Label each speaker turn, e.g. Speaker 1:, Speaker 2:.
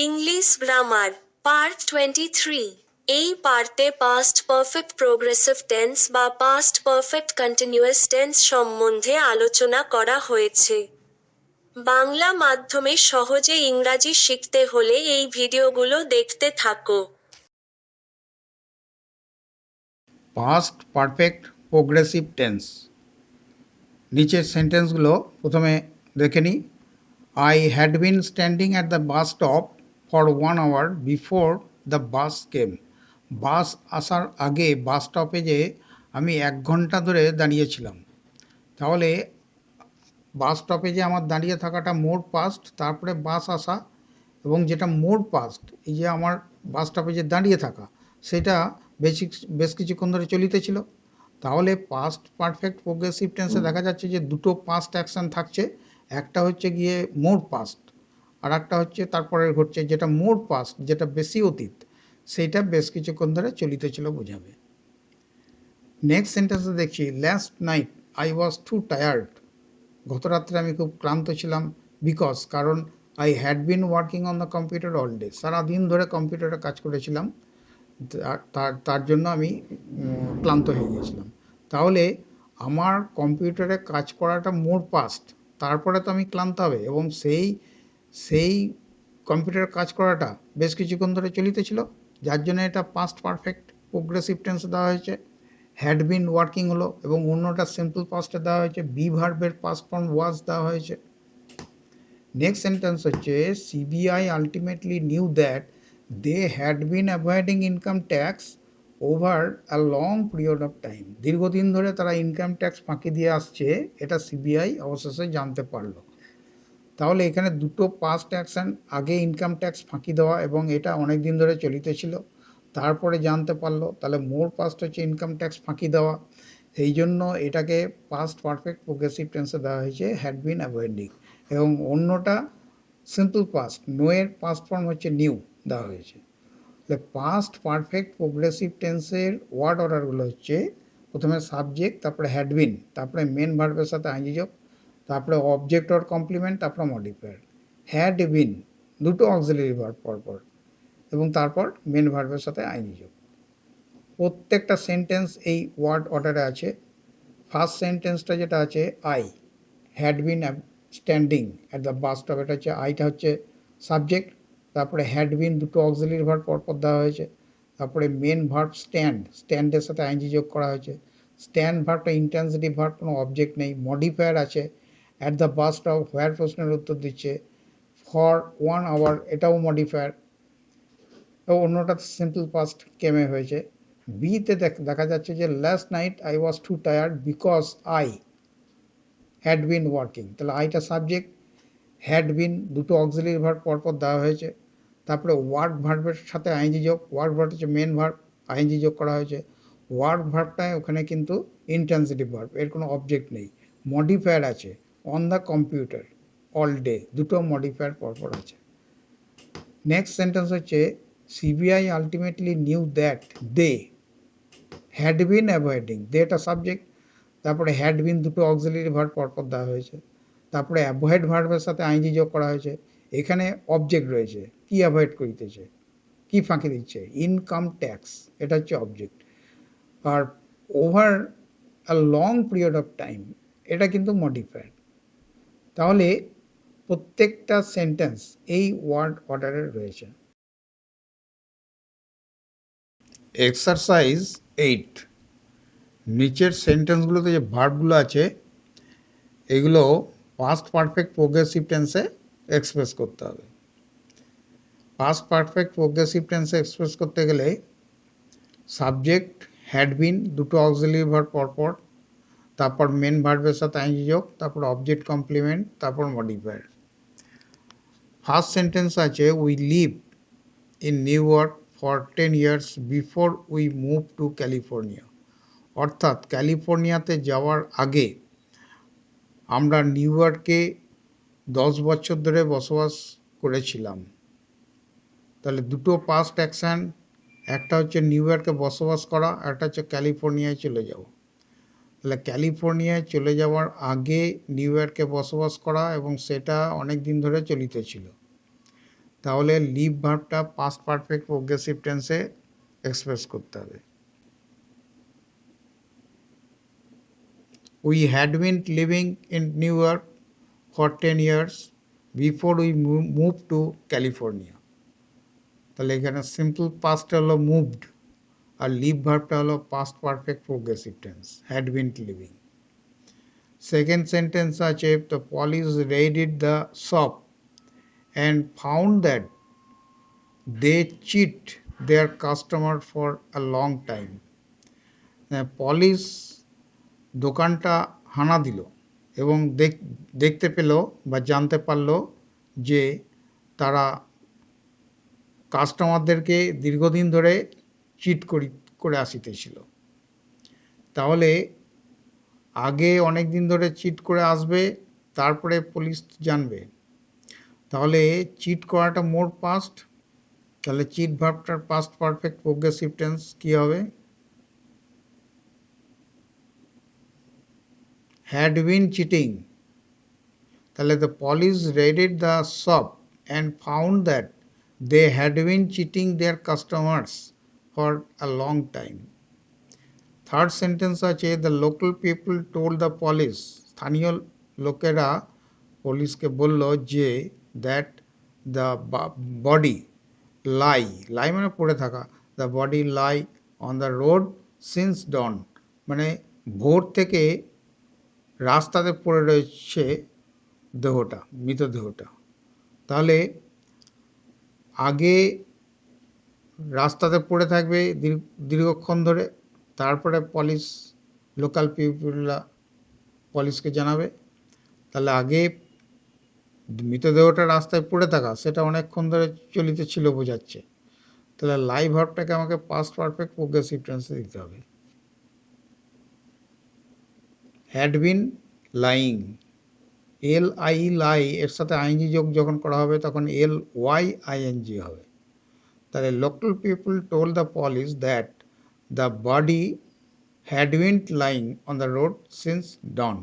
Speaker 1: English grammar part 23। এই পার্টে past perfect progressive tense বা পাস্ট পারফেক্ট কন্টিনিউয়াস টেন্স সম্বন্ধে আলোচনা করা হয়েছে। বাংলা মাধ্যমে সহজে ইংরাজি শিখতে হলে এই ভিডিওগুলো দেখতে থাকো।
Speaker 2: Past perfect progressive tense. নিচের সেন্টেন্সগুলো প্রথমে দেখে নিই। I had been standing at the bus stop for 1 hour before the bus came. Bus আসার আগে বাস স্টপে যে আমি 1 ঘন্টা ধরে দাঁড়িয়েছিলাম। তাহলে বাস স্টপে যে আমার দাঁড়িয়ে থাকাটা মোর পাস্ট, তারপরে বাস আসা, এবং যেটা মোর পাস্ট এই যে আমার বাস স্টপে যে দাঁড়িয়ে থাকা সেটা বেশ কিছুক্ষণ ধরে চলিতেছিল। তাহলে পাস্ট পারফেক্ট প্রোগ্রেসিভ টেন্সে দেখা যাচ্ছে যে দুটো পাস্ট অ্যাকশন থাকছে। একটা হচ্ছে গিয়ে মোর পাস্ট, আর একটা হচ্ছে তারপরে ঘটছে যেটা মোর পাস্ট, যেটা বেশি অতীত, সেইটা বেশ কিছুক্ষণ ধরে চলিতেছিল বোঝাবে। নেক্সট সেন্টেন্সে দেখছি, last night I was two tired. গত রাত্রে আমি খুব ক্লান্ত ছিলাম, কারণ I had been working on the computer all day. সারাদিন ধরে কম্পিউটারে কাজ করেছিলাম, তার জন্য আমি ক্লান্ত হয়ে গিয়েছিলাম। তাহলে আমার কম্পিউটারে কাজ করাটা মোর পাস্ট, তারপরে তো আমি ক্লান্ত হবে, এবং সেই কম্পিউটারে কাজ করাটা বেশ কিছুক্ষণ ধরে চলিতেছিল, যার জন্য এটা পাস্ট পারফেক্ট প্রোগ্রেসিভ টেন্স দেওয়া হয়েছে। হ্যাড বিন ওয়ার্কিং হলো, এবং অন্যটা সিম্পল পাস্টে দেওয়া হয়েছে, বি ভার্বের পাস্ট ফর্ম ওয়াজ দেওয়া হয়েছে। নেক্সট সেন্টেন্স হচ্ছে, CBI ultimately knew that they had been avoiding income tax over a long period of time. দীর্ঘদিন ধরে তারা ইনকাম ট্যাক্স ফাঁকি দিয়ে আসছে, এটা সিবিআই অবশেষে জানতে পারলো। তাহলে এখানে দুটো পাস্ট অ্যাকশন, আগে ইনকাম ট্যাক্স ফাঁকি দেওয়া এবং এটা অনেক দিন ধরে চলিতেছিল, তারপরে জানতে পারলো, তাহলে মোর পাস্ট হচ্ছে ইনকাম ট্যাক্স ফাঁকি দেওয়া। সেই জন্য এটাকে পাস্ট পারফেক্ট প্রোগ্রেসিভ টেন্সে দেওয়া হয়েছে হ্যাড বিন অ্যাভয়েডিং, এবং অন্যটা সিম্পল পাস্ট, নো এর পাস্ট ফর্ম হচ্ছে নিউ দেওয়া হয়েছে। তাহলে পাস্ট পারফেক্ট প্রোগ্রেসিভ টেন্সের ওয়ার্ড অর্ডারগুলো হচ্ছে, প্রথমে সাবজেক্ট, তারপরে হ্যাড বিন, তারপরে মেন ভার্বের সাথে আইনজি যোগ, তারপরে অবজেক্ট অর কমপ্লিমেন্ট, তারপরে মডিফায়ার। হ্যাড বিন দুটো অক্সিলারি ভার্ব পরপর, এবং তারপর মেন ভার্বের সাথে আইনজি যোগ। প্রত্যেকটা সেন্টেন্স এই ওয়ার্ড অর্ডারে আছে। ফার্স্ট সেন্টেন্সটা যেটা আছে, I had been standing at the bus stop, এটা হচ্ছে আইটা হচ্ছে সাবজেক্ট, তারপরে হ্যাড বিন দুটো অক্সিলারি ভার্ব পরপর দেওয়া হয়েছে, তারপরে মেন ভার্ব স্ট্যান্ডের সাথে আইনজি যোগ করা হয়েছে। স্ট্যান্ড ভার্বটা ইন্ট্রান্সিটিভ ভার্ব, কোনো অবজেক্ট নেই। মডিফায়ার আছে, at the bus stop where প্রশ্নের উত্তর দিচ্ছে, ফর 1 hour এটাও মডিফায়ার, অন্যটা সিম্পল পাস্ট কেমে হয়েছে। বিতে দেখা যাচ্ছে যে last night I was two tired because I had been working, তাহলে আইটা সাবজেক্ট, হ্যাড বিন দুটো অক্সিলারি ভার্ব পরপর দেওয়া হয়েছে, তারপরে ওয়ার্ক ভার্বের সাথে আইনজি যোগ, ওয়ার্ক ভার্ব হচ্ছে মেন ভার্ব, আইনজি যোগ করা হয়েছে। ওয়ার্ক ভার্বটায় ওখানে কিন্তু ইন্ট্রান্সিটিভ ভার্ব, এর কোনো অবজেক্ট নেই। মডিফায়ার আছে, on the computer all day, দুটো মডিফায়ার পরপর আছে। নেক্সট সেন্টেন্স হচ্ছে, CBI ultimately knew that they had been avoiding, দেটা সাবজেক্ট, তারপরে হ্যাড বিন দুটো অক্সিলারি ভার্ব পরপর দেওয়া হয়েছে, তারপরে অ্যাভয়েড ভার্বের সাথে আইনজি যোগ করা হয়েছে। এখানে অবজেক্ট রয়েছে, কি অ্যাভয়েড করিতেছে, কি ফাঁকি দিচ্ছে, ইনকাম ট্যাক্স, এটা হচ্ছে অবজেক্ট। আর over a long period of time, এটা কিন্তু মডিফায়ার। তাহলে প্রত্যেকটা সেন্টেন্স এই ওয়ার্ড অর্ডারে রয়েছে। এক্সারসাইজ 8, নিচের সেন্টেন্সগুলোতে যে ভার্বগুলো আছে এগুলো পাস্ট পারফেক্ট প্রোগ্রেসিভ টেন্সে এক্সপ্রেস করতে হবে। পাস্ট পারফেক্ট প্রোগ্রেসিভ টেন্সে এক্সপ্রেস করতে গেলে সাবজেক্ট হ্যাড বিন দুটো অক্সিলারি ভার্ব পরপর, তারপর মেন ভার্বের সাথে আইনজি যোগ, তারপর অবজেক্ট কমপ্লিমেন্ট, তারপর মডিফায়ার। ফার্স্ট সেন্টেন্স আছে, we live in New York for 10 years before we move to California. অর্থাৎ ক্যালিফোর্নিয়াতে যাওয়ার আগে আমরা নিউ ইয়র্কে 10 বছর ধরে বসবাস করেছিলাম। তাহলে দুটো পাস্ট অ্যাকশান, একটা হচ্ছে নিউ ইয়র্কে বসবাস করা, একটা হচ্ছে ক্যালিফোর্নিয়ায় চলে যাওয়া। তাহলে ক্যালিফোর্নিয়ায় চলে যাওয়ার আগে নিউ ইয়র্কে বসবাস করা, এবং সেটা অনেক দিন ধরে চলিতেছিল। তাহলে লিভ ভার্বটা পাস্ট পারফেক্ট প্রোগ্রেসিভ টেন্সে এক্সপ্রেস করতে হবে। We had been living in New York for 10 years before we move to California. তাহলে এখানে সিম্পল পাস্ট হলো মুভড, আর লিভ ভার্বটা হলো past perfect progressive tense, had been living. Second sentence আছে, the police raided the shop and found that they cheat their customer for a long time. Police দোকানটা হানা দিল এবং দেখতে পেল বা জানতে পারল যে তারা কাস্টমারদেরকে দীর্ঘদিন ধরে চিট করে আসিতেছিল। তাহলে আগে অনেক দিন ধরে চিট করে আসবে, তারপরে পুলিশ জানবে। তাহলে চিট করাটা মোর পাস্ট, তাহলে চিট ভার্বটার পাস্ট পারফেক্ট প্রোগ্রেসিভ টেন্স কি হবে? Had been cheating. তাহলে the police raided the shop and found that they had been cheating their customers for a long time. Third sentence আছে, the local people told the police. স্থানীয় লোকেরা পুলিশকে বলল যে that the body লাই মানে পড়ে থাকা, the body lie on the road since dawn, মানে ভোর থেকে রাস্তাতে পড়ে রয়েছে দেহটা, মৃতদেহটা। তাহলে আগে রাস্তাতে পড়ে থাকবে দীর্ঘক্ষণ ধরে, তারপরে লোকাল পিপুলরা পুলিশকে জানাবে। তাহলে আগে মৃতদেহটা রাস্তায় পড়ে থাকা, সেটা অনেকক্ষণ ধরে চলিতেছিল বোঝাচ্ছে। তাহলে লাই ভার্বটাকে আমাকে পাস্ট পারফেক্ট প্রোগ্রেসিভ টেন্সে দিতে হবে। হ্যাড বিন লাইং, লাই এর সাথে আইএনজি যোগ যখন করা হবে তখন LYING হবে। তাহলে local people told the police that the body had been lying on the road since Don.